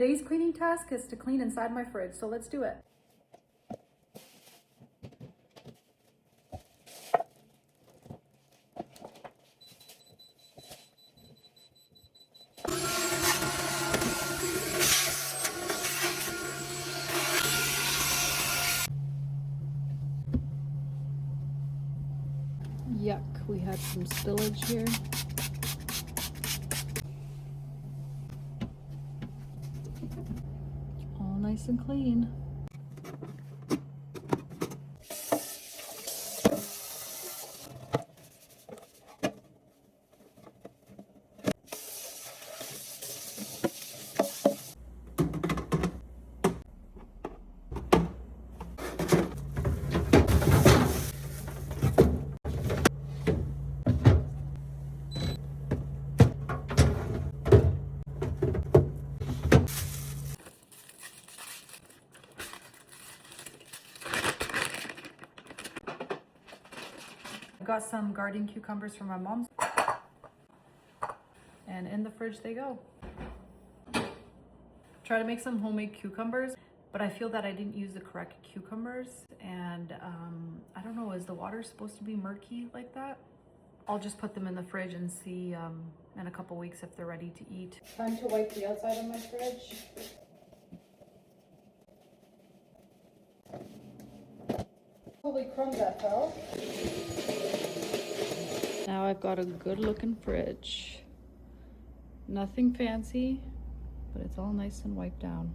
Today's cleaning task is to clean inside my fridge, so let's do it. Yuck, we had some spillage here. All nice and clean. Got some garden cucumbers from my mom's, and in the fridge they go. Try to make some homemade cucumbers, but I feel that I didn't use the correct cucumbers, and I don't know, is the water supposed to be murky like that? I'll just put them in the fridge and see in a couple weeks if they're ready to eat. Time to wipe the outside of my fridge. Holy crumbs, that fell. Now I've got a good looking fridge. Nothing fancy, but it's all nice and wiped down.